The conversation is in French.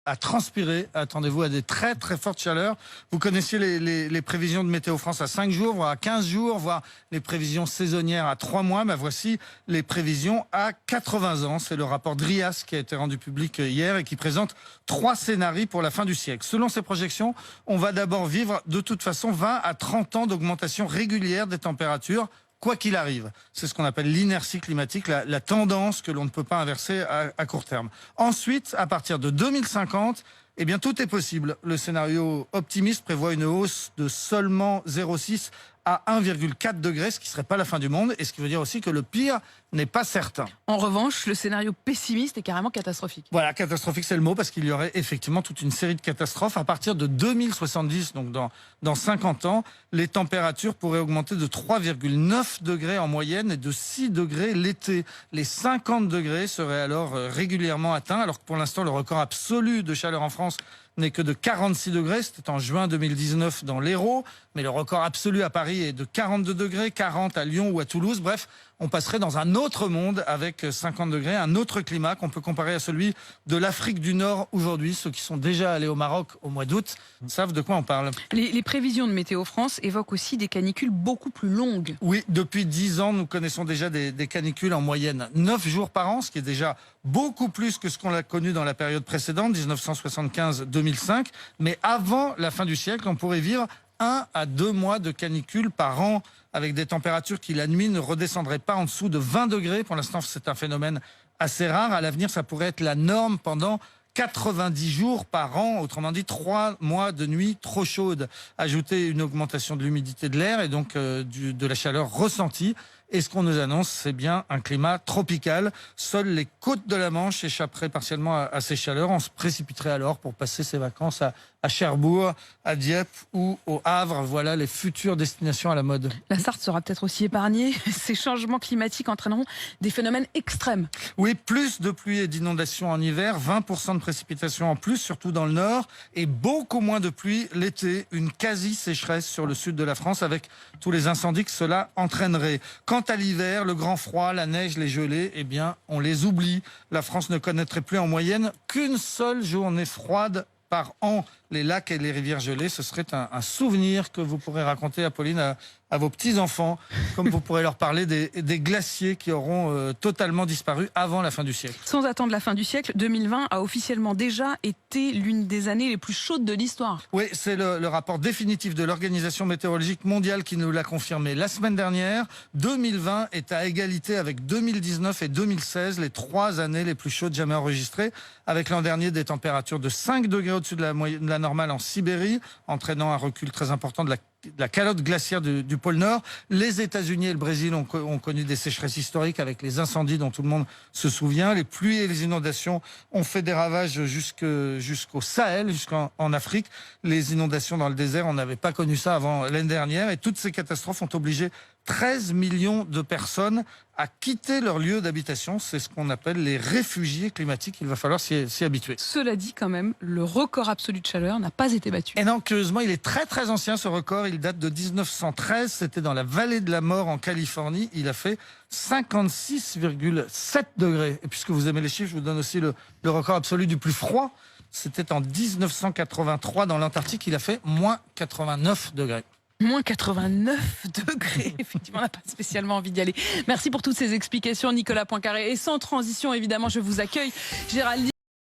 à transpirer. Attendez-vous à des très très fortes chaleurs. Vous connaissiez les prévisions de Météo France à 5 jours, voire à 15 jours, voire les prévisions saisonnières à 3 mois. Mais voici les prévisions à 80 ans. C'est le rapport DRIAS qui a été rendu public hier et qui présente 3 scénarios pour la fin du siècle. Selon ces projections, on va d'abord vivre de toute façon 20 à 30 ans d'augmentation régulière des températures, quoi qu'il arrive. C'est ce qu'on appelle l'inertie climatique, la tendance que l'on ne peut pas inverser à court terme. Ensuite, à partir de 2050, eh bien, tout est possible. Le scénario optimiste prévoit une hausse de seulement 0,6 à 1,4 degré, ce qui ne serait pas la fin du monde, et ce qui veut dire aussi que le pire n'est pas certain. En revanche, le scénario pessimiste est carrément catastrophique. Voilà, catastrophique, c'est le mot, parce qu'il y aurait effectivement toute une série de catastrophes. À partir de 2070, donc dans 50 ans, les températures pourraient augmenter de 3,9 degrés en moyenne et de 6 degrés l'été. Les 50 degrés seraient alors régulièrement atteints, alors que pour l'instant, le record absolu de chaleur en France n'est que de 46 degrés. C'était en juin 2019 dans l'Hérault, mais le record absolu à Paris est de 42 degrés, 40 à Lyon ou à Toulouse. Bref, on passerait dans un autre monde avec 50 degrés, un autre climat qu'on peut comparer à celui de l'Afrique du Nord aujourd'hui. Ceux qui sont déjà allés au Maroc au mois d'août savent de quoi on parle. Les prévisions de Météo France évoquent aussi des canicules beaucoup plus longues. Oui, depuis 10 ans, nous connaissons déjà des canicules en moyenne 9 jours par an, ce qui est déjà beaucoup plus que ce qu'on a connu dans la période précédente, 1975-2005. Mais avant la fin du siècle, on pourrait vivre 1 à 2 mois de canicule par an, avec des températures qui la nuit ne redescendraient pas en dessous de 20 degrés. Pour l'instant, c'est un phénomène assez rare. À l'avenir, ça pourrait être la norme pendant 90 jours par an, autrement dit 3 mois de nuit trop chaude. Ajouter une augmentation de l'humidité de l'air et donc de la chaleur ressentie. Et ce qu'on nous annonce, c'est bien un climat tropical. Seules les côtes de la Manche échapperaient partiellement à ces chaleurs. On se précipiterait alors pour passer ses vacances à Cherbourg, à Dieppe ou au Havre. Voilà les futures destinations à la mode. La Sarthe sera peut-être aussi épargnée. Ces changements climatiques entraîneront des phénomènes extrêmes. Oui, plus de pluie et d'inondations en hiver, 20% de précipitations en plus, surtout dans le nord, et beaucoup moins de pluie l'été. Une quasi-sécheresse sur le sud de la France avec tous les incendies que cela entraînerait. Quant à l'hiver, le grand froid, la neige, les gelées, eh bien, on les oublie. La France ne connaîtrait plus en moyenne qu'une seule journée froide par an. Les lacs et les rivières gelées, ce serait un souvenir que vous pourrez raconter, Apolline, à vos petits-enfants, comme vous pourrez leur parler des glaciers qui auront totalement disparu avant la fin du siècle. Sans attendre la fin du siècle, 2020 a officiellement déjà été l'une des années les plus chaudes de l'histoire. Oui, c'est le rapport définitif de l'Organisation météorologique mondiale qui nous l'a confirmé la semaine dernière. 2020 est à égalité avec 2019 et 2016, les 3 années les plus chaudes jamais enregistrées, avec l'an dernier des températures de 5 degrés au-dessus de la normale en Sibérie, entraînant un recul très important de la calotte glaciaire du pôle Nord. Les États-Unis et le Brésil ont connu des sécheresses historiques avec les incendies dont tout le monde se souvient. Les pluies et les inondations ont fait des ravages jusqu'au Sahel, jusqu'en Afrique. Les inondations dans le désert, on n'avait pas connu ça avant l'année dernière. Et toutes ces catastrophes ont obligé 13 millions de personnes à quitter leur lieu d'habitation. C'est ce qu'on appelle les réfugiés climatiques. Il va falloir s'y habituer. Cela dit, quand même, le record absolu de chaleur n'a pas été battu. Et non, curieusement, il est très très ancien ce record. Il date de 1913. C'était dans la vallée de la mort en Californie. Il a fait 56,7 degrés. Et puisque vous aimez les chiffres, je vous donne aussi le record absolu du plus froid. C'était en 1983 dans l'Antarctique. Il a fait moins 89 degrés. Moins 89 degrés. Effectivement, on n'a pas spécialement envie d'y aller. Merci pour toutes ces explications, Nicolas Poincaré. Et sans transition, évidemment, je vous accueille, Géraldine.